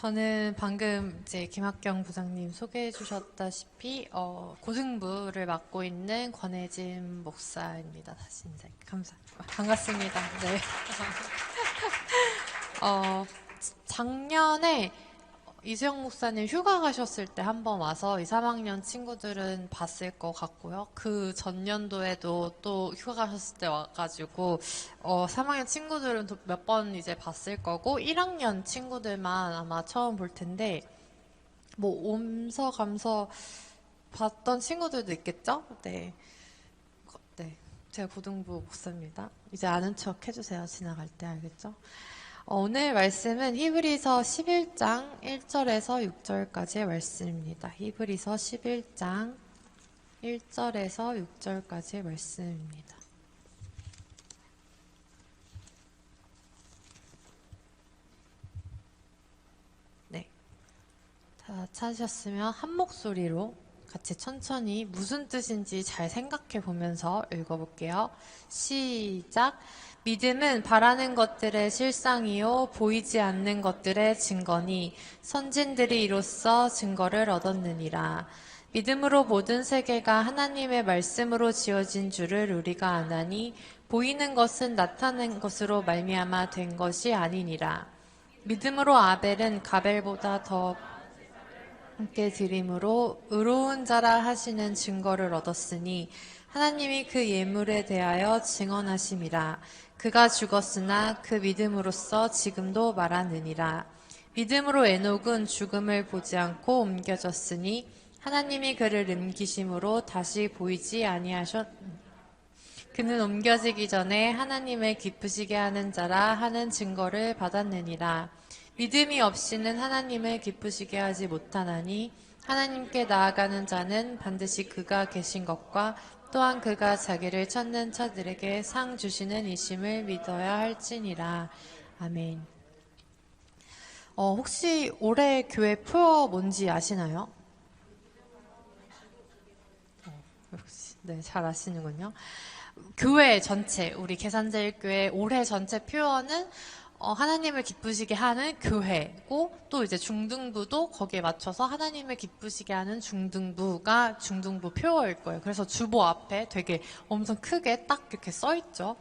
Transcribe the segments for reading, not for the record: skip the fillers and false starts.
저는 방금 이제 김학경 부장님 소개해 주셨다시피 고등부를 맡고 있는 권혜진 목사입니다. 다시 인사 반갑습니다. 네. 작년에 이수영 목사님 휴가 가셨을 때 한번 와서 2, 3학년 친구들은 봤을 것 같고요. 그 전년도에도 또 휴가 가셨을 때 와가지고 3학년 친구들은 몇 번 이제 봤을 거고 1학년 친구들만 아마 처음 볼 텐데 뭐 옴서 감서 봤던 친구들도 있겠죠? 네. 네. 제가 고등부 목사입니다. 이제 아는 척 해주세요. 지나갈 때 알겠죠? 오늘 말씀은 히브리서 11장 1절에서 6절까지의 말씀입니다. 히브리서 11장 1절에서 6절까지의 말씀입니다. 네. 다 찾으셨으면 한 목소리로 같이 천천히 무슨 뜻인지 잘 생각해 보면서 읽어볼게요. 시작. 믿음은 바라는 것들의 실상이요 보이지 않는 것들의 증거니 선진들이 이로써 증거를 얻었느니라. 믿음으로 모든 세계가 하나님의 말씀으로 지어진 줄을 우리가 아나니 보이는 것은 나타난 것으로 말미암아 된 것이 아니니라. 믿음으로 아벨은 가벨보다 더 함께 드림으로 의로운 자라 하시는 증거를 얻었으니 하나님이 그 예물에 대하여 증언하심이라. 그가 죽었으나 그 믿음으로써 지금도 말하느니라. 믿음으로 에녹은 죽음을 보지 않고 옮겨졌으니 하나님이 그를 옮기심으로 다시 보이지 아니하셨. 그는 옮겨지기 전에 하나님을 기쁘시게 하는 자라 하는 증거를 받았느니라. 믿음이 없이는 하나님을 기쁘시게 하지 못하나니 하나님께 나아가는 자는 반드시 그가 계신 것과 또한 그가 자기를 찾는 자들에게 상 주시는 이심을 믿어야 할지니라. 아멘. 혹시 올해 교회 표어 뭔지 아시나요? 네, 잘 아시는군요. 교회 전체, 우리 계산제일교회 올해 전체 표어는 하나님을 기쁘시게 하는 교회고 또 이제 중등부도 거기에 맞춰서 하나님을 기쁘시게 하는 중등부가 중등부 표어일 거예요. 그래서 주보 앞에 되게 엄청 크게 딱 이렇게 써 있죠.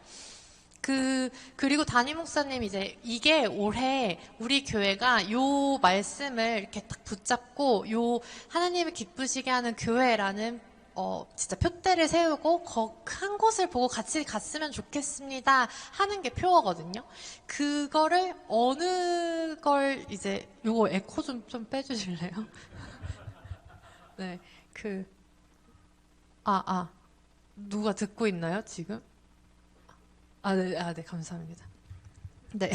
그리고 담임 목사님 이제 이게 올해 우리 교회가 요 말씀을 이렇게 딱 붙잡고 요 하나님을 기쁘시게 하는 교회라는 진짜 표대를 세우고 한 곳을 보고 같이 갔으면 좋겠습니다 하는 게 표어거든요. 그거를 어느 걸 이제 요거 에코 좀 빼주실래요? 네, 누가 듣고 있나요 지금? 네, 감사합니다. 네.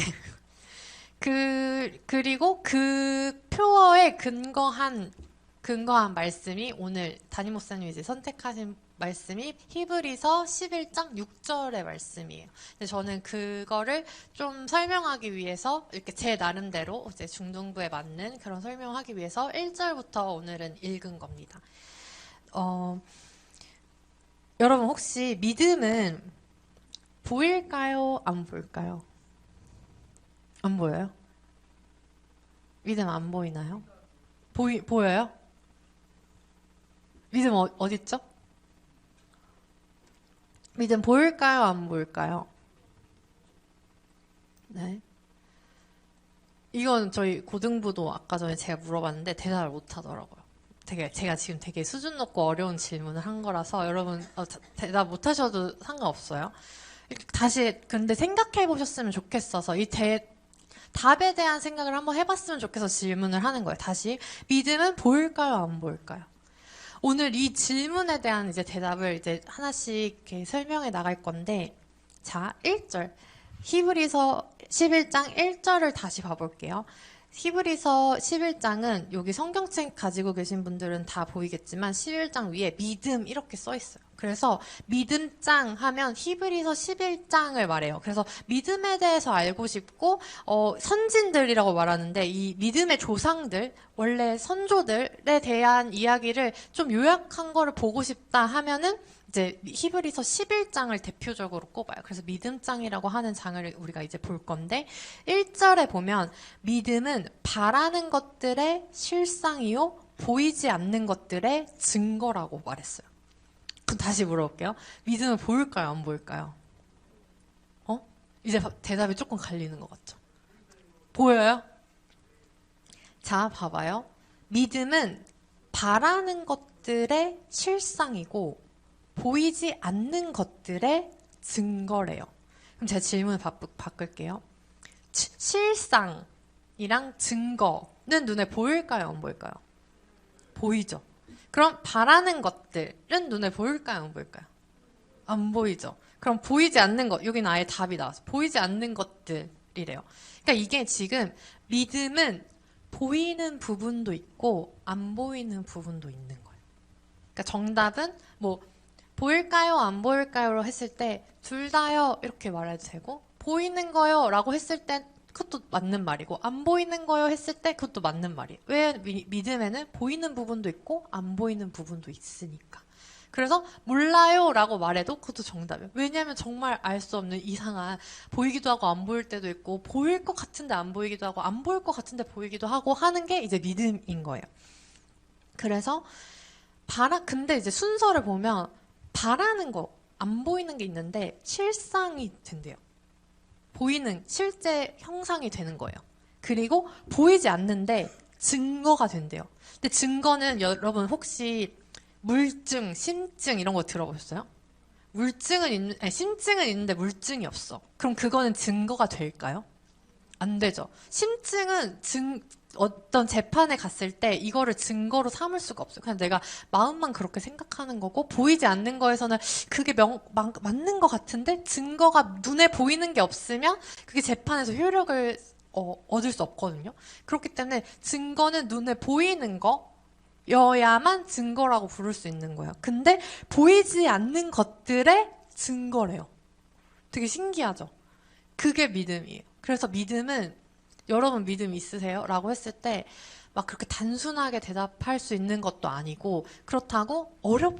그리고 그 표어에 근거한 말씀이 오늘 담임 목사님이 이제 선택하신 말씀이 히브리서 11장 6절의 말씀이에요. 근데 저는 그거를 좀 설명하기 위해서 이렇게 제 나름대로 이제 중등부에 맞는 그런 설명하기 위해서 1절부터 오늘은 읽은 겁니다. 여러분 혹시 믿음은 보일까요? 안 보일까요? 안 보여요? 믿음 안 보이나요? 보여요? 믿음 어딨죠? 믿음 보일까요? 안 보일까요? 네. 이건 저희 고등부도 아까 전에 제가 물어봤는데 대답을 못 하더라고요. 제가 지금 되게 수준 높고 어려운 질문을 한 거라서 여러분 대답 못 하셔도 상관없어요. 다시 근데 생각해 보셨으면 좋겠어서 답에 대한 생각을 한번 해봤으면 좋겠어서 질문을 하는 거예요. 다시 믿음은 보일까요? 안 보일까요? 오늘 이 질문에 대한 이제 대답을 이제 하나씩 이렇게 설명해 나갈 건데, 자, 1절. 히브리서 11장 1절을 다시 봐볼게요. 히브리서 11장은 여기 성경책 가지고 계신 분들은 다 보이겠지만 11장 위에 믿음 이렇게 써 있어요. 그래서 믿음장 하면 히브리서 11장을 말해요. 그래서 믿음에 대해서 알고 싶고 선진들이라고 말하는데 이 믿음의 조상들, 원래 선조들에 대한 이야기를 좀 요약한 거를 보고 싶다 하면은 이제 히브리서 11장을 대표적으로 꼽아요. 그래서 믿음장이라고 하는 장을 우리가 이제 볼 건데 1절에 보면 믿음은 바라는 것들의 실상이요 보이지 않는 것들의 증거라고 말했어요. 그럼 다시 물어볼게요. 믿음은 보일까요? 안 보일까요? 이제 대답이 조금 갈리는 것 같죠? 보여요? 자, 봐봐요. 믿음은 바라는 것들의 실상이고 보이지 않는 것들의 증거래요. 그럼 제가 질문을 바꿀게요. 실상이랑 증거는 눈에 보일까요? 안 보일까요? 보이죠. 그럼 바라는 것들은 눈에 보일까요? 안 보일까요? 안 보이죠. 그럼 보이지 않는 것, 여기는 아예 답이 나와서 보이지 않는 것들이래요. 그러니까 이게 지금 믿음은 보이는 부분도 있고 안 보이는 부분도 있는 거예요. 그러니까 정답은 뭐 보일까요? 안 보일까요?로 했을 때 둘 다요 이렇게 말해도 되고 보이는 거요 라고 했을 때 그것도 맞는 말이고 안 보이는 거요 했을 때 그것도 맞는 말이에요. 왜 믿음에는 보이는 부분도 있고 안 보이는 부분도 있으니까. 그래서 몰라요 라고 말해도 그것도 정답이에요. 왜냐하면 정말 알 수 없는 이상한 보이기도 하고 안 보일 때도 있고 보일 것 같은데 안 보이기도 하고 안 보일 것 같은데 보이기도 하고 하는 게 이제 믿음인 거예요. 그래서 근데 이제 순서를 보면 바라는 거, 안 보이는 게 있는데 실상이 된대요. 보이는 실제 형상이 되는 거예요. 그리고 보이지 않는데 증거가 된대요. 근데 증거는 여러분 혹시 물증, 심증 이런 거 들어보셨어요? 심증은 있는데 물증이 없어. 그럼 그거는 증거가 될까요? 안 되죠. 심증은 어떤 재판에 갔을 때 이거를 증거로 삼을 수가 없어요. 그냥 내가 마음만 그렇게 생각하는 거고 보이지 않는 거에서는 그게 맞는 것 같은데 증거가 눈에 보이는 게 없으면 그게 재판에서 효력을 얻을 수 없거든요. 그렇기 때문에 증거는 눈에 보이는 거여야만 증거라고 부를 수 있는 거예요. 근데 보이지 않는 것들의 증거래요. 되게 신기하죠? 그게 믿음이에요. 그래서 믿음은 여러분 믿음 있으세요? 라고 했을 때 막 그렇게 단순하게 대답할 수 있는 것도 아니고 그렇다고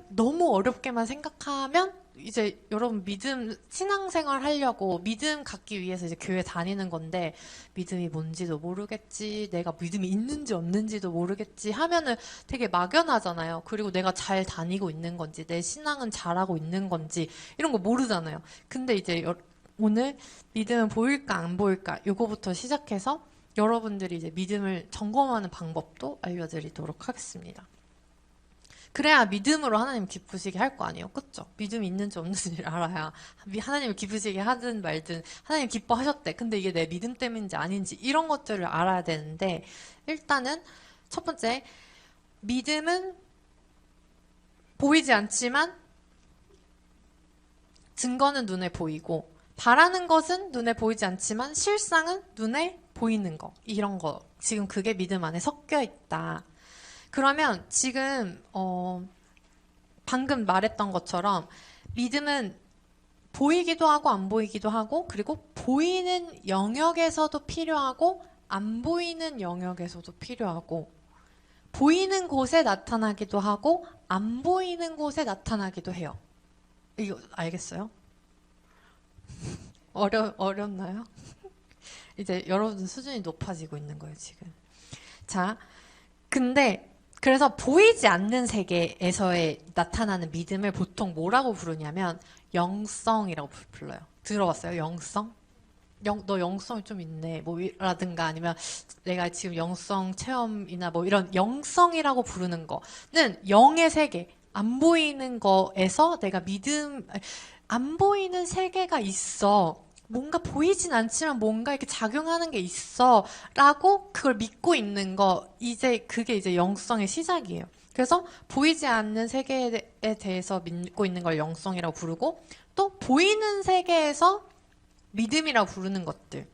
너무 어렵게만 생각하면 이제 여러분 믿음 신앙생활 하려고 믿음 갖기 위해서 이제 교회 다니는 건데 믿음이 뭔지도 모르겠지 내가 믿음이 있는지 없는지도 모르겠지 하면은 되게 막연하잖아요. 그리고 내가 잘 다니고 있는 건지 내 신앙은 잘하고 있는 건지 이런 거 모르잖아요. 근데 이제 오늘 믿음은 보일까 안 보일까 요거부터 시작해서 여러분들이 이제 믿음을 점검하는 방법도 알려드리도록 하겠습니다. 그래야 믿음으로 하나님 기쁘시게 할 거 아니에요. 그쵸? 믿음이 있는지 없는지를 알아야 하나님을 기쁘시게 하든 말든 하나님 기뻐하셨대. 근데 이게 내 믿음 때문인지 아닌지 이런 것들을 알아야 되는데 일단은 첫 번째 믿음은 보이지 않지만 증거는 눈에 보이고 바라는 것은 눈에 보이지 않지만 실상은 눈에 보이는 거. 이런 거. 지금 그게 믿음 안에 섞여 있다. 그러면 지금 방금 말했던 것처럼 믿음은 보이기도 하고 안 보이기도 하고 그리고 보이는 영역에서도 필요하고 안 보이는 영역에서도 필요하고 보이는 곳에 나타나기도 하고 안 보이는 곳에 나타나기도 해요. 이거 알겠어요? 어렵나요? 이제 여러분 수준이 높아지고 있는 거예요, 지금. 자, 근데 그래서 보이지 않는 세계에서의 나타나는 믿음을 보통 뭐라고 부르냐면 영성이라고 불러요. 들어봤어요? 영성? 너 영성이 좀 있네. 뭐 라든가 아니면 내가 지금 영성 체험이나 뭐 이런 영성이라고 부르는 거는 영의 세계, 안 보이는 거에서 내가 안 보이는 세계가 있어. 뭔가 보이진 않지만 뭔가 이렇게 작용하는 게 있어. 라고 그걸 믿고 있는 거. 그게 이제 영성의 시작이에요. 그래서 보이지 않는 세계에 대해서 믿고 있는 걸 영성이라고 부르고 또 보이는 세계에서 믿음이라고 부르는 것들.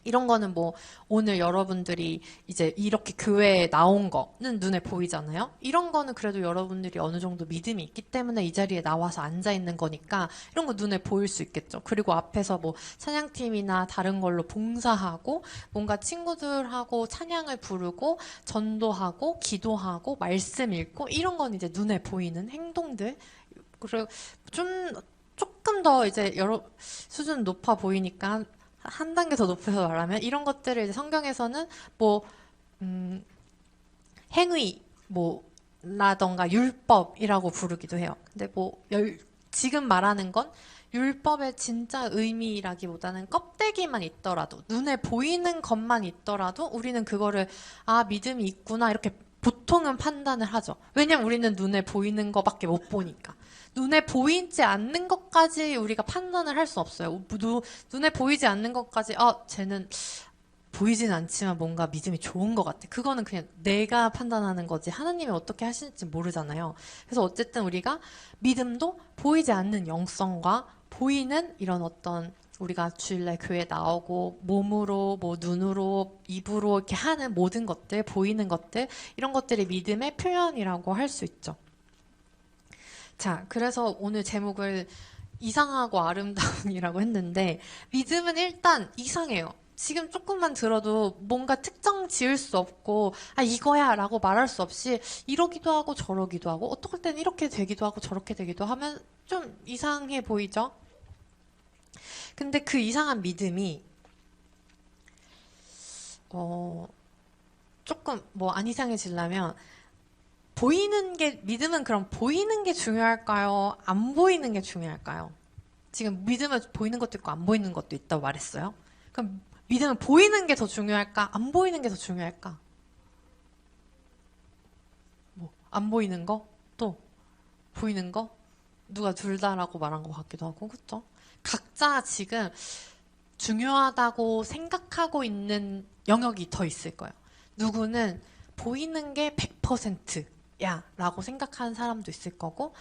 이런 거는 뭐 오늘 여러분들이 이제 이렇게 교회에 나온 거는 눈에 보이잖아요. 이런 거는 그래도 여러분들이 어느 정도 믿음이 있기 때문에 이 자리에 나와서 앉아 있는 거니까 이런 거 눈에 보일 수 있겠죠. 그리고 앞에서 뭐 찬양팀이나 다른 걸로 봉사하고 뭔가 친구들하고 찬양을 부르고 전도하고 기도하고 말씀 읽고 이런 건 이제 눈에 보이는 행동들. 그리고 좀 조금 더 이제 여러 수준 높아 보이니까 한 단계 더 높여서 말하면 이런 것들을 이제 성경에서는 뭐 행위 뭐 라던가 율법이라고 부르기도 해요. 근데 뭐 지금 말하는 건 율법의 진짜 의미라기보다는 껍데기만 있더라도 눈에 보이는 것만 있더라도 우리는 그거를 아 믿음이 있구나 이렇게 보통은 판단을 하죠. 왜냐면 우리는 눈에 보이는 것밖에 못 보니까. 눈에 보이지 않는 것까지 우리가 판단을 할 수 없어요. 눈에 보이지 않는 것까지, 쟤는 보이진 않지만 뭔가 믿음이 좋은 것 같아. 그거는 그냥 내가 판단하는 거지. 하나님이 어떻게 하실지 모르잖아요. 그래서 어쨌든 우리가 믿음도 보이지 않는 영성과 보이는 이런 어떤 우리가 주일날 교회 나오고 몸으로, 뭐 눈으로, 입으로 이렇게 하는 모든 것들, 보이는 것들, 이런 것들이 믿음의 표현이라고 할 수 있죠. 자, 그래서 오늘 제목을 이상하고 아름다움이라고 했는데 믿음은 일단 이상해요. 지금 조금만 들어도 뭔가 특정 지을 수 없고 아 이거야 라고 말할 수 없이 이러기도 하고 저러기도 하고 어떨 땐 이렇게 되기도 하고 저렇게 되기도 하면 좀 이상해 보이죠? 근데 그 이상한 믿음이 조금 뭐 안 이상해지려면 보이는 게, 믿음은 그럼 보이는 게 중요할까요? 안 보이는 게 중요할까요? 지금 믿음은 보이는 것도 있고 안 보이는 것도 있다고 말했어요. 그럼 믿음은 보이는 게 더 중요할까? 안 보이는 게 더 중요할까? 뭐, 안 보이는 거? 또, 보이는 거? 누가 둘 다라고 말한 것 같기도 하고, 그쵸? 각자 지금 중요하다고 생각하고 있는 영역이 더 있을 거예요. 누구는 보이는 게 100%야 라고 생각하는 사람도 있을 거고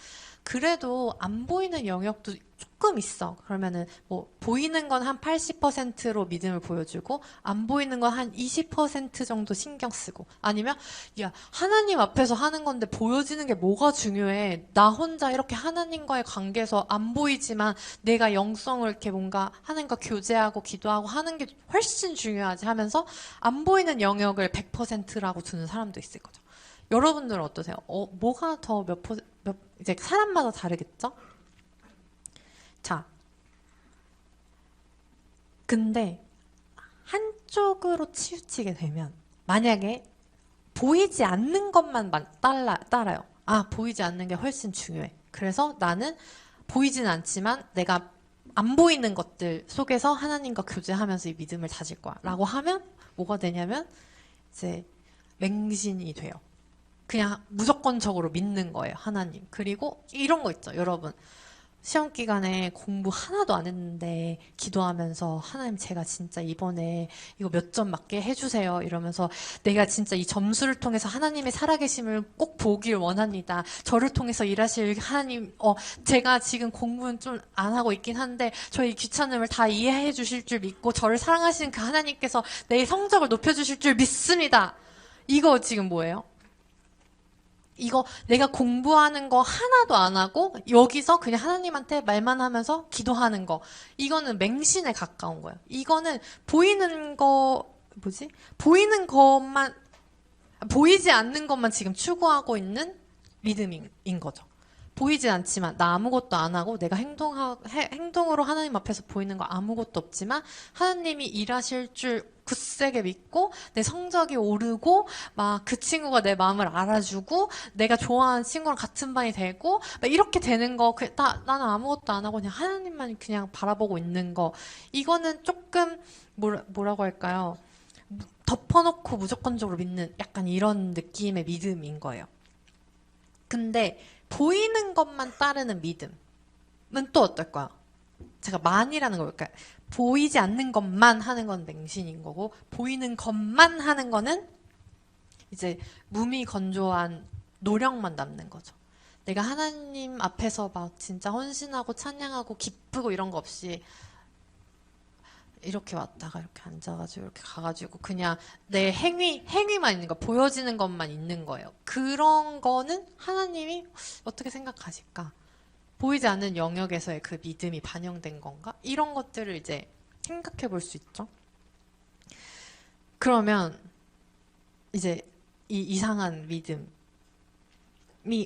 그래도 안 보이는 영역도 조금 있어. 그러면은 뭐 보이는 건 한 80%로 믿음을 보여주고 안 보이는 건 한 20% 정도 신경 쓰고 아니면 야 하나님 앞에서 하는 건데 보여지는 게 뭐가 중요해. 나 혼자 이렇게 하나님과의 관계에서 안 보이지만 내가 영성을 이렇게 뭔가 하나님과 교제하고 기도하고 하는 게 훨씬 중요하지 하면서 안 보이는 영역을 100%라고 두는 사람도 있을 거죠. 여러분들은 어떠세요? 뭐가 더 이제 사람마다 다르겠죠? 자, 근데 한쪽으로 치우치게 되면 만약에 보이지 않는 것만 따라요. 아, 보이지 않는 게 훨씬 중요해. 그래서 나는 보이진 않지만 내가 안 보이는 것들 속에서 하나님과 교제하면서 이 믿음을 다질 거야. 라고 하면 뭐가 되냐면 이제 맹신이 돼요. 그냥 무조건적으로 믿는 거예요, 하나님. 그리고 이런 거 있죠, 여러분. 시험 기간에 공부 하나도 안 했는데 기도하면서 하나님 제가 진짜 이번에 이거 몇 점 맞게 해주세요 이러면서 내가 진짜 이 점수를 통해서 하나님의 살아계심을 꼭 보길 원합니다. 저를 통해서 일하실 하나님 제가 지금 공부는 좀 안 하고 있긴 한데 저희 귀찮음을 다 이해해 주실 줄 믿고 저를 사랑하시는 그 하나님께서 내 성적을 높여주실 줄 믿습니다. 이거 지금 뭐예요? 이거 내가 공부하는 거 하나도 안 하고 여기서 그냥 하나님한테 말만 하면서 기도하는 거. 이거는 맹신에 가까운 거예요. 이거는 보이는 거, 뭐지? 보이는 것만, 보이지 않는 것만 지금 추구하고 있는 믿음인 거죠. 보이지 않지만 나 아무것도 안 하고 내가 행동으로 하나님 앞에서 보이는 거 아무것도 없지만 하나님이 일하실 줄 굳세게 믿고 내 성적이 오르고 막 그 친구가 내 마음을 알아주고 내가 좋아하는 친구랑 같은 반이 되고 막 이렇게 되는 거 나는 아무것도 안 하고 그냥 하나님만 그냥 바라보고 있는 거 이거는 조금 뭐라고 할까요? 덮어놓고 무조건적으로 믿는 약간 이런 느낌의 믿음인 거예요. 근데 보이는 것만 따르는 믿음은 또 어떨까요? 제가 만이라는 걸 볼까요? 보이지 않는 것만 하는 건 맹신인 거고 보이는 것만 하는 거는 이제 무미건조한 노력만 남는 거죠. 내가 하나님 앞에서 막 진짜 헌신하고 찬양하고 기쁘고 이런 거 없이 이렇게 왔다가 이렇게 앉아가지고 이렇게 가가지고 그냥 내 행위만 있는 거, 보여지는 것만 있는 거예요. 그런 거는 하나님이 어떻게 생각하실까? 보이지 않는 영역에서의 그 믿음이 반영된 건가? 이런 것들을 이제 생각해 볼 수 있죠. 그러면 이제 이 이상한 믿음이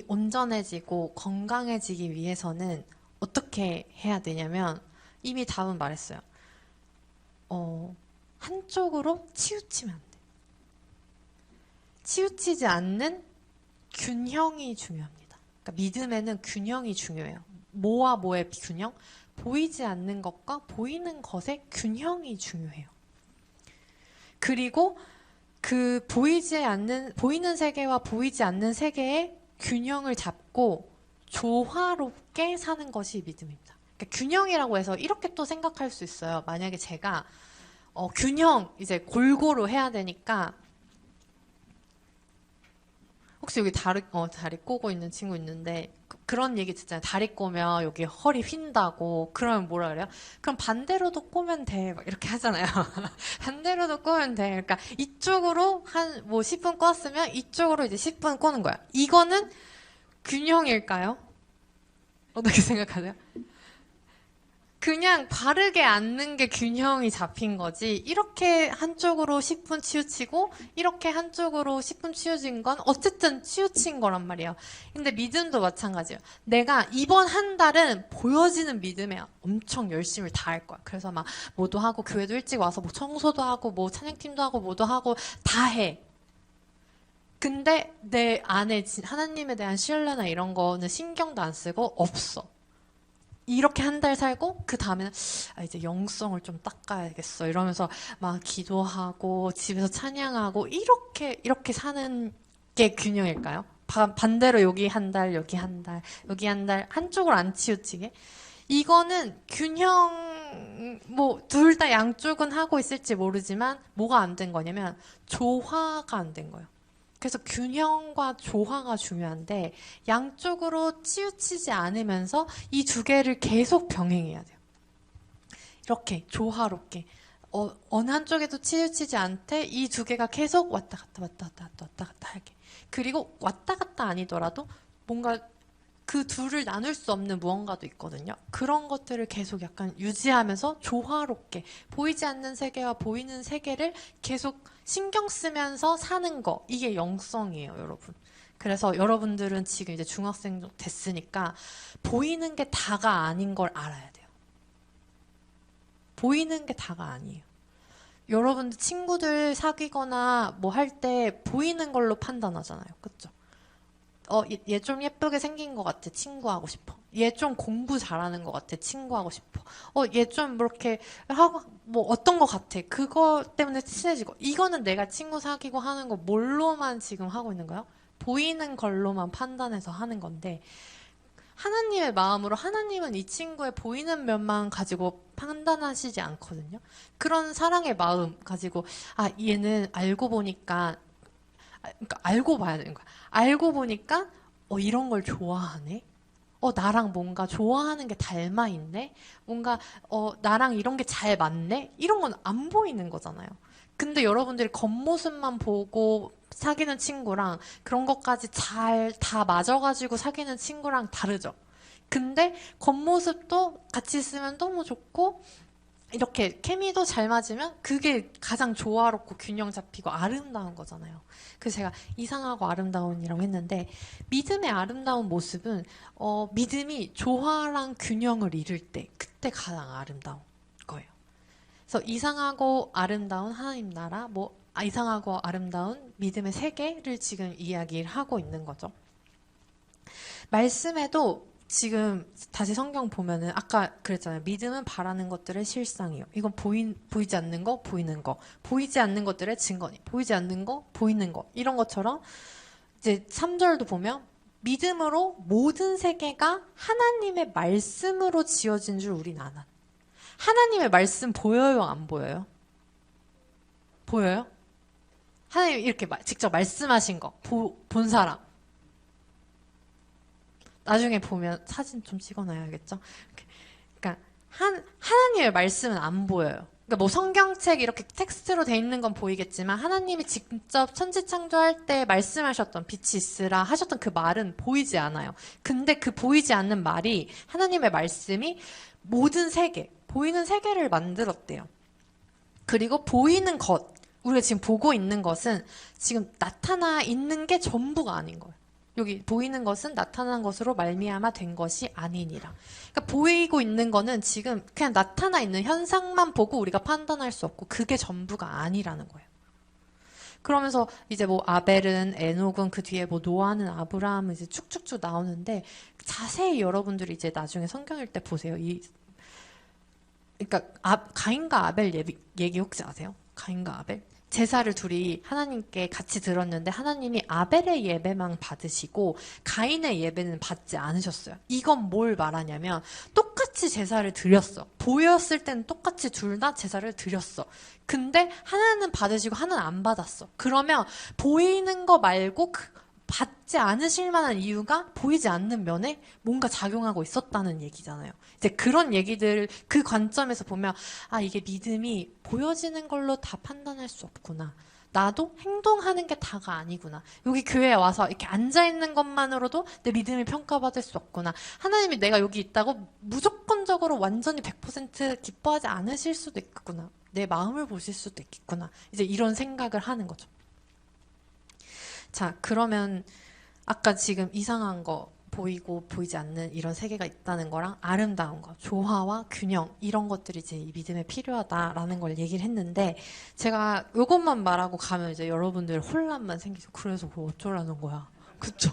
온전해지고 건강해지기 위해서는 어떻게 해야 되냐면 이미 답은 말했어요. 한쪽으로 치우치면 안 돼. 치우치지 않는 균형이 중요합니다. 그러니까 믿음에는 균형이 중요해요. 뭐와 뭐의 균형? 보이지 않는 것과 보이는 것의 균형이 중요해요. 그리고 그 보이는 세계와 보이지 않는 세계의 균형을 잡고 조화롭게 사는 것이 믿음입니다. 그러니까 균형이라고 해서 이렇게 또 생각할 수 있어요. 만약에 제가 균형 이제 골고루 해야 되니까 혹시 여기 다리 꼬고 있는 친구 있는데 그런 얘기 듣잖아요. 다리 꼬면 여기 허리 휜다고. 그러면 뭐라 그래요? 그럼 반대로도 꼬면 돼. 막 이렇게 하잖아요. 반대로도 꼬면 돼. 그러니까 이쪽으로 한 뭐 10분 껐으면 이쪽으로 이제 10분 꼬는 거야. 이거는 균형일까요? 어떻게 생각하세요? 그냥 바르게 앉는 게 균형이 잡힌 거지. 이렇게 한쪽으로 10분 치우치고 이렇게 한쪽으로 10분 치우친 건 어쨌든 치우친 거란 말이에요. 근데 믿음도 마찬가지예요. 내가 이번 한 달은 보여지는 믿음에 엄청 열심을 다할 거야. 그래서 막 뭐도 하고 교회도 일찍 와서 뭐 청소도 하고 뭐 찬양팀도 하고 뭐도 하고 다 해. 근데 내 안에 하나님에 대한 신뢰나 이런 거는 신경도 안 쓰고 없어. 이렇게 한 달 살고 그 다음에는 이제 영성을 좀 닦아야겠어 이러면서 막 기도하고 집에서 찬양하고 이렇게 사는 게 균형일까요? 반대로 여기 한 달, 여기 한 달, 여기 한 달 한쪽으로 안 치우치게 이거는 균형 뭐 둘 다 양쪽은 하고 있을지 모르지만 뭐가 안 된 거냐면 조화가 안 된 거예요. 그래서 균형과 조화가 중요한데 양쪽으로 치우치지 않으면서 이 두 개를 계속 병행해야 돼요. 이렇게 조화롭게 어느 한쪽에도 치우치지 않되 이 두 개가 계속 왔다 갔다 왔다 갔다 왔다 갔다 하게. 그리고 왔다 갔다 아니더라도 뭔가 그 둘을 나눌 수 없는 무언가도 있거든요. 그런 것들을 계속 약간 유지하면서 조화롭게 보이지 않는 세계와 보이는 세계를 계속 신경 쓰면서 사는 거. 이게 영성이에요, 여러분. 그래서 여러분들은 지금 이제 중학생 됐으니까 보이는 게 다가 아닌 걸 알아야 돼요. 보이는 게 다가 아니에요. 여러분들 친구들 사귀거나 뭐 할 때 보이는 걸로 판단하잖아요. 그쵸? 얘 좀 예쁘게 생긴 것 같아. 친구하고 싶어. 얘 좀 공부 잘하는 것 같아. 친구하고 싶어. 얘 좀 이렇게 하고, 뭐 어떤 것 같아. 그거 때문에 친해지고. 이거는 내가 친구 사귀고 하는 거 뭘로만 지금 하고 있는 거야? 보이는 걸로만 판단해서 하는 건데, 하나님의 마음으로 하나님은 이 친구의 보이는 면만 가지고 판단하시지 않거든요. 그런 사랑의 마음 가지고, 얘는 알고 보니까 그러니까 알고 봐야 되는 거야. 알고 보니까 이런 걸 좋아하네. 나랑 뭔가 좋아하는 게 닮아 있네. 뭔가 나랑 이런 게 잘 맞네. 이런 건 안 보이는 거잖아요. 근데 여러분들이 겉모습만 보고 사귀는 친구랑 그런 것까지 잘 다 맞아가지고 사귀는 친구랑 다르죠. 근데 겉모습도 같이 있으면 너무 좋고 이렇게 케미도 잘 맞으면 그게 가장 조화롭고 균형 잡히고 아름다운 거잖아요. 그래서 제가 이상하고 아름다운이라고 했는데 믿음의 아름다운 모습은 믿음이 조화랑 균형을 이룰 때 그때 가장 아름다운 거예요. 그래서 이상하고 아름다운 하나님 나라, 이상하고 아름다운 믿음의 세계를 지금 이야기를 하고 있는 거죠. 말씀에도 지금 다시 성경 보면은 아까 그랬잖아요. 믿음은 바라는 것들의 실상이요. 이건 보이지 않는 거, 보이는 거. 보이지 않는 것들의 증거니. 보이지 않는 거, 보이는 거. 이런 것처럼 이제 3절도 보면 믿음으로 모든 세계가 하나님의 말씀으로 지어진 줄 우리는 아나. 하나님의 말씀 보여요, 안 보여요? 보여요? 하나님 이렇게 직접 말씀하신 거 본 사람. 나중에 보면 사진 좀 찍어놔야겠죠? 그러니까 하나님의 말씀은 안 보여요. 그러니까 뭐 성경책 이렇게 텍스트로 돼 있는 건 보이겠지만 하나님이 직접 천지 창조할 때 말씀하셨던 빛이 있으라 하셨던 그 말은 보이지 않아요. 근데 그 보이지 않는 말이 하나님의 말씀이 모든 세계, 보이는 세계를 만들었대요. 그리고 보이는 것, 우리가 지금 보고 있는 것은 지금 나타나 있는 게 전부가 아닌 거예요. 여기 보이는 것은 나타난 것으로 말미암아 된 것이 아니니라. 그러니까 보이고 있는 거는 지금 그냥 나타나 있는 현상만 보고 우리가 판단할 수 없고 그게 전부가 아니라는 거예요. 그러면서 이제 뭐 아벨은 에녹은 그 뒤에 뭐 노아는 아브라함은 이제 쭉쭉쭉 나오는데 자세히 여러분들이 이제 나중에 성경 읽을 때 보세요. 그러니까 가인과 아벨 얘기 혹시 아세요? 가인과 아벨? 제사를 둘이 하나님께 같이 들었는데 하나님이 아벨의 예배만 받으시고 가인의 예배는 받지 않으셨어요. 이건 뭘 말하냐면 똑같이 제사를 드렸어. 보였을 때는 똑같이 둘 다 제사를 드렸어. 근데 하나는 받으시고 하나는 안 받았어. 그러면 보이는 거 말고 받지 않으실 만한 이유가 보이지 않는 면에 뭔가 작용하고 있었다는 얘기잖아요. 이제 그런 얘기들 그 관점에서 보면 아 이게 믿음이 보여지는 걸로 다 판단할 수 없구나. 나도 행동하는 게 다가 아니구나. 여기 교회에 와서 이렇게 앉아있는 것만으로도 내 믿음이 평가받을 수 없구나. 하나님이 내가 여기 있다고 무조건적으로 완전히 100% 기뻐하지 않으실 수도 있겠구나. 내 마음을 보실 수도 있겠구나. 이제 이런 생각을 하는 거죠. 자, 그러면 아까 지금 이상한 거 보이고 보이지 않는 이런 세계가 있다는 거랑 아름다운 거, 조화와 균형 이런 것들이 이제 이 믿음에 필요하다라는 걸 얘기를 했는데 제가 이것만 말하고 가면 이제 여러분들 혼란만 생기죠. 그래서 뭐 어쩌라는 거야. 그쵸?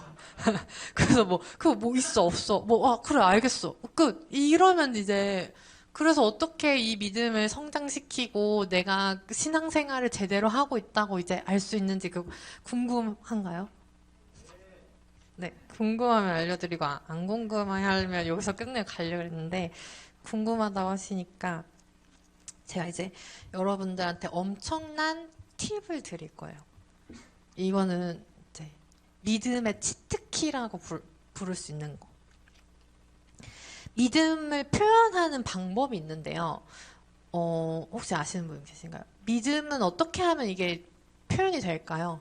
그래서 뭐 그거 뭐 있어 없어 뭐 그래 알겠어 끝 이러면 이제 그래서 어떻게 이 믿음을 성장시키고 내가 신앙생활을 제대로 하고 있다고 이제 알 수 있는지 궁금한가요? 네, 궁금하면 알려드리고 안 궁금하면 여기서 끝내 가려고 했는데 궁금하다고 하시니까 제가 이제 여러분들한테 엄청난 팁을 드릴 거예요. 이거는 이제 믿음의 치트키라고 부를 수 있는 거. 믿음을 표현하는 방법이 있는데요. 혹시 아시는 분 계신가요? 믿음은 어떻게 하면 이게 표현이 될까요?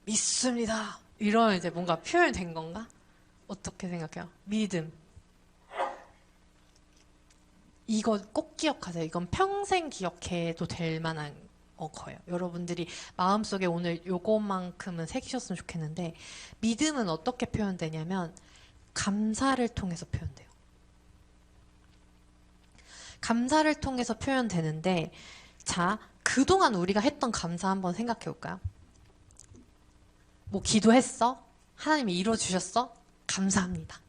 믿습니다. 이러면 이제 뭔가 표현이 된 건가? 어떻게 생각해요? 믿음. 이거 꼭 기억하세요. 이건 평생 기억해도 될 만한 거예요. 여러분들이 마음속에 오늘 요것만큼은 새기셨으면 좋겠는데 믿음은 어떻게 표현되냐면 감사를 통해서 표현돼요. 감사를 통해서 표현되는데 자, 그동안 우리가 했던 감사 한번 생각해 볼까요? 뭐 기도했어? 하나님이 이루어주셨어? 감사합니다.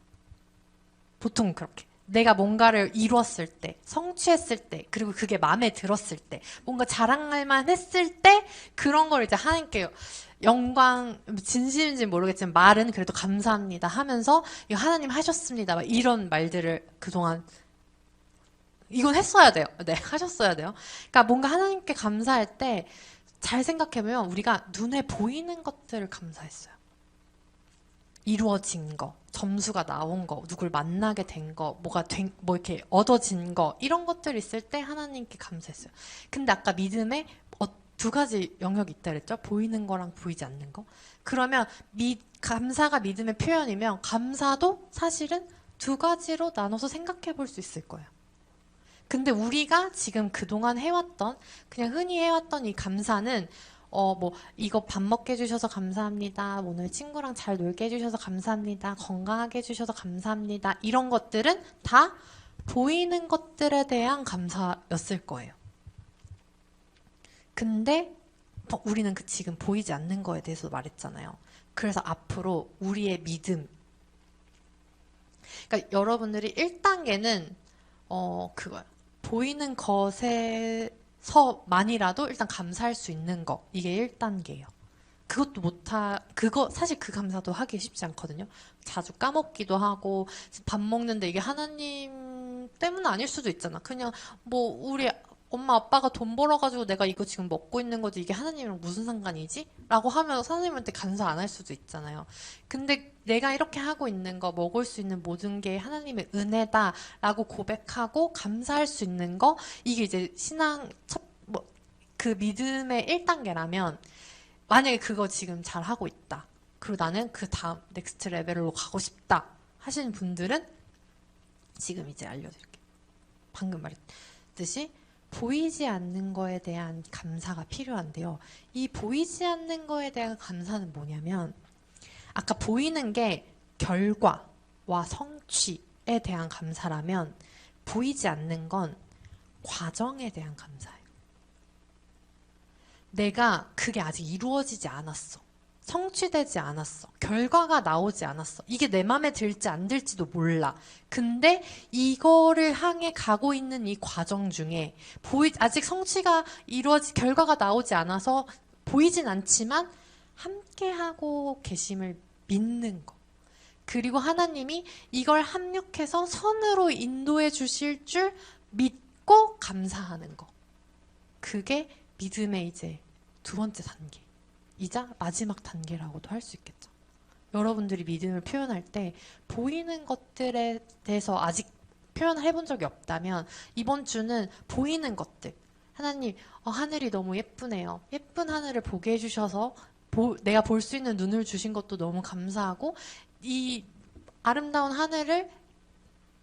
보통 그렇게. 내가 뭔가를 이루었을 때, 성취했을 때, 그리고 그게 마음에 들었을 때, 뭔가 자랑할만 했을 때, 그런 걸 이제 하나님께 영광, 진심인지 모르겠지만 말은 그래도 감사합니다 하면서, 이거 하나님 하셨습니다. 막 이런 말들을 그동안, 이건 했어야 돼요. 네, 하셨어야 돼요. 그러니까 뭔가 하나님께 감사할 때, 잘 생각해보면 우리가 눈에 보이는 것들을 감사했어요. 이루어진 거, 점수가 나온 거, 누굴 만나게 된 거, 뭐 이렇게 얻어진 거, 이런 것들 있을 때 하나님께 감사했어요. 근데 아까 믿음에 두 가지 영역이 있다 그랬죠? 보이는 거랑 보이지 않는 거. 그러면 감사가 믿음의 표현이면 감사도 사실은 두 가지로 나눠서 생각해 볼 수 있을 거예요. 근데 우리가 지금 그동안 해왔던, 그냥 흔히 해왔던 이 감사는 뭐, 이거 밥 먹게 해주셔서 감사합니다. 오늘 친구랑 잘 놀게 해주셔서 감사합니다. 건강하게 해주셔서 감사합니다. 이런 것들은 다 보이는 것들에 대한 감사였을 거예요. 근데 우리는 지금 보이지 않는 거에 대해서 말했잖아요. 그래서 앞으로 우리의 믿음. 그러니까 여러분들이 1단계는 그거예요. 보이는 것에서만이라도 일단 감사할 수 있는 거. 이게 1단계예요. 사실 그 감사도 하기 쉽지 않거든요. 자주 까먹기도 하고, 밥 먹는데 이게 하나님 때문 아닐 수도 있잖아. 그냥 뭐, 우리 엄마 아빠가 돈 벌어가지고 내가 이거 지금 먹고 있는 거지 이게 하나님이랑 무슨 상관이지? 라고 하면 하나님한테 감사 안 할 수도 있잖아요. 근데 내가 이렇게 하고 있는 거 먹을 수 있는 모든 게 하나님의 은혜다 라고 고백하고 감사할 수 있는 거 이게 이제 신앙 그 믿음의 1단계라면 만약에 그거 지금 잘 하고 있다. 그리고 나는 그 다음 넥스트 레벨로 가고 싶다 하시는 분들은 지금 이제 알려드릴게요. 방금 말했듯이 보이지 않는 거에 대한 감사가 필요한데요. 이 보이지 않는 거에 대한 감사는 뭐냐면 아까 보이는 게 결과와 성취에 대한 감사라면 보이지 않는 건 과정에 대한 감사예요. 내가 그게 아직 이루어지지 않았어. 성취되지 않았어. 결과가 나오지 않았어. 이게 내 마음에 들지 안 들지도 몰라. 근데 이거를 향해 가고 있는 이 과정 중에 아직 성취가 결과가 나오지 않아서 보이진 않지만 함께하고 계심을 믿는 거. 그리고 하나님이 이걸 합력해서 선으로 인도해 주실 줄 믿고 감사하는 거. 그게 믿음의 이제 두 번째 단계. 이자 마지막 단계라고도 할 수 있겠죠. 여러분들이 믿음을 표현할 때 보이는 것들에 대해서 아직 표현을 해본 적이 없다면 이번 주는 보이는 것들. 하나님, 하늘이 너무 예쁘네요. 예쁜 하늘을 보게 해주셔서 내가 볼 수 있는 눈을 주신 것도 너무 감사하고 이 아름다운 하늘을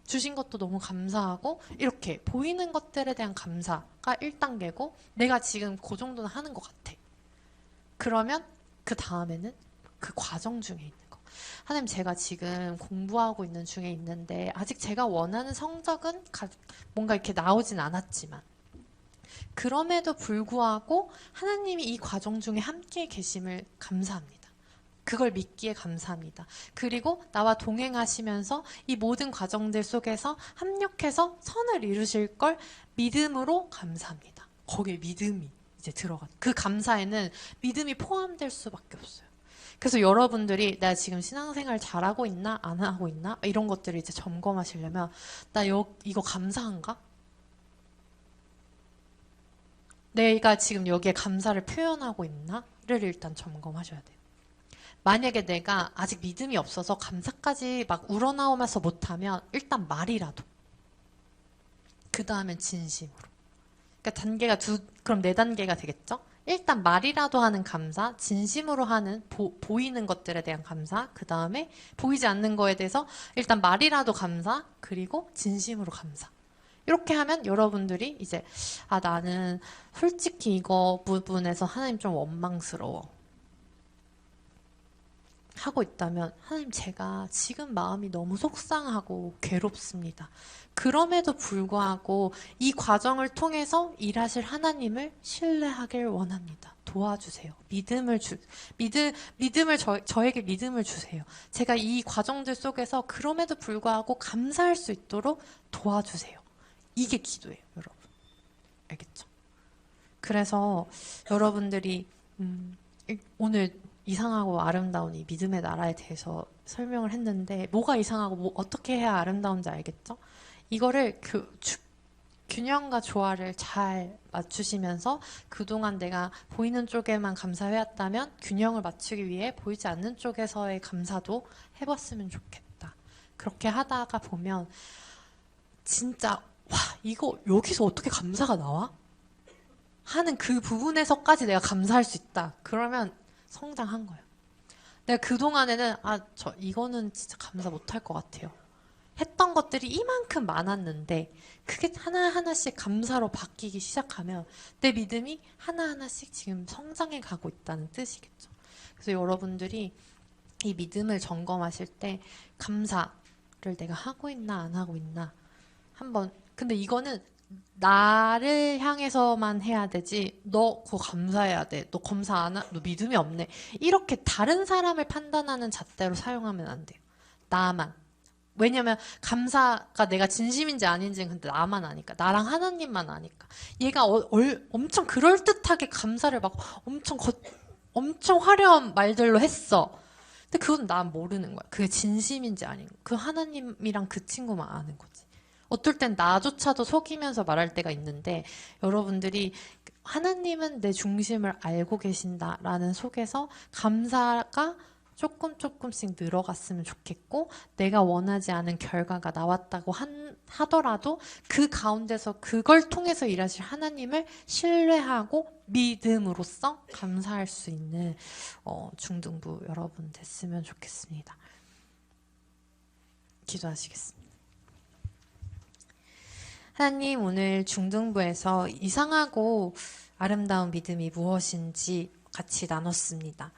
주신 것도 너무 감사하고 이렇게 보이는 것들에 대한 감사가 1단계고 내가 지금 그 정도는 하는 것 같아. 그러면 그 다음에는 그 과정 중에 있는 거. 하나님 제가 지금 공부하고 있는 중에 있는데 아직 제가 원하는 성적은 뭔가 이렇게 나오진 않았지만 그럼에도 불구하고 하나님이 이 과정 중에 함께 계심을 감사합니다. 그걸 믿기에 감사합니다. 그리고 나와 동행하시면서 이 모든 과정들 속에서 합력해서 선을 이루실 걸 믿음으로 감사합니다. 거기에 믿음이 이제 들어가. 그 감사에는 믿음이 포함될 수밖에 없어요. 그래서 여러분들이 나 지금 신앙생활 잘하고 있나 안 하고 있나 이런 것들을 이제 점검하시려면 나 이거 감사한가? 내가 지금 여기에 감사를 표현하고 있나를 일단 점검하셔야 돼요. 만약에 내가 아직 믿음이 없어서 감사까지 막 우러나오면서 못하면 일단 말이라도 그 다음엔 진심으로. 그러니까 단계가 그럼 4단계가 되겠죠? 일단 말이라도 하는 감사, 진심으로 하는 보이는 것들에 대한 감사, 그 다음에 보이지 않는 거에 대해서 일단 말이라도 감사, 그리고 진심으로 감사. 이렇게 하면 여러분들이 이제 나는 솔직히 이거 부분에서 하나님 좀 원망스러워 하고 있다면 하나님 제가 지금 마음이 너무 속상하고 괴롭습니다. 그럼에도 불구하고 이 과정을 통해서 일하실 하나님을 신뢰하길 원합니다. 도와주세요. 저에게 믿음을 주세요. 제가 이 과정들 속에서 그럼에도 불구하고 감사할 수 있도록 도와주세요. 이게 기도예요, 여러분. 알겠죠? 그래서 여러분들이 오늘 이상하고 아름다운 이 믿음의 나라에 대해서 설명을 했는데 뭐가 이상하고 어떻게 해야 아름다운지 알겠죠? 이거를 균형과 조화를 잘 맞추시면서 그동안 내가 보이는 쪽에만 감사해왔다면 균형을 맞추기 위해 보이지 않는 쪽에서의 감사도 해봤으면 좋겠다. 그렇게 하다가 보면 진짜 와 이거 여기서 어떻게 감사가 나와? 하는 그 부분에서까지 내가 감사할 수 있다. 그러면 성장한 거예요. 내가 그동안에는 이거는 진짜 감사 못할 것 같아요. 했던 것들이 이만큼 많았는데 그게 하나하나씩 감사로 바뀌기 시작하면 내 믿음이 하나하나씩 지금 성장해 가고 있다는 뜻이겠죠. 그래서 여러분들이 이 믿음을 점검하실 때 감사를 내가 하고 있나 안 하고 있나 한번. 근데 이거는 나를 향해서만 해야 되지 너 그거 감사해야 돼. 너 감사 안 너 믿음이 없네. 이렇게 다른 사람을 판단하는 잣대로 사용하면 안 돼요. 나만. 왜냐면 감사가 내가 진심인지 아닌지는 근데 나만 아니까. 나랑 하나님만 아니까. 얘가 엄청 그럴듯하게 감사를 막 엄청 화려한 말들로 했어. 근데 그건 난 모르는 거야. 그게 진심인지 아닌 거. 그 하나님이랑 그 친구만 아는 거지. 어떨 땐 나조차도 속이면서 말할 때가 있는데 여러분들이 하나님은 내 중심을 알고 계신다라는 속에서 감사가 조금씩 늘어갔으면 좋겠고 내가 원하지 않은 결과가 나왔다고 하더라도 그 가운데서 그걸 통해서 일하실 하나님을 신뢰하고 믿음으로써 감사할 수 있는 중등부 여러분 됐으면 좋겠습니다. 기도하시겠습니다. 하나님, 오늘 중등부에서 이상하고 아름다운 믿음이 무엇인지 같이 나눴습니다.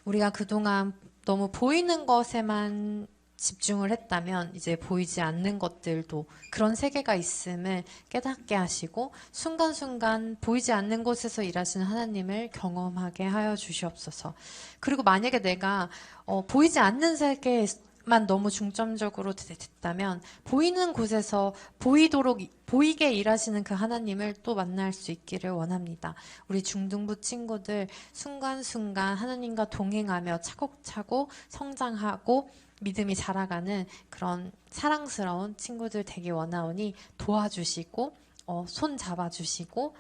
우리가 그동안 너무 보이는 것에만 집중을 했다면 이제 보이지 않는 것들도 그런 세계가 있음을 깨닫게 하시고 순간순간 보이지 않는 곳에서 일하시는 하나님을 경험하게 하여 주시옵소서. 그리고 만약에 내가 보이지 않는 세계만 너무 중점적으로 됐다면 보이는 곳에서 보이게 일하시는 그 하나님을 또 만날 수 있기를 원합니다. 우리 중등부 친구들 순간순간 하나님과 동행하며 차곡차곡 성장하고 믿음이 자라가는 그런 사랑스러운 친구들 되기 원하오니 도와주시고 손 잡아주시고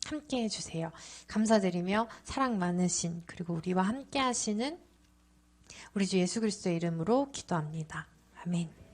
함께 해주세요. 감사드리며 사랑 많으신 그리고 우리와 함께 하시는 우리 주 예수 그리스도의 이름으로 기도합니다. 아멘.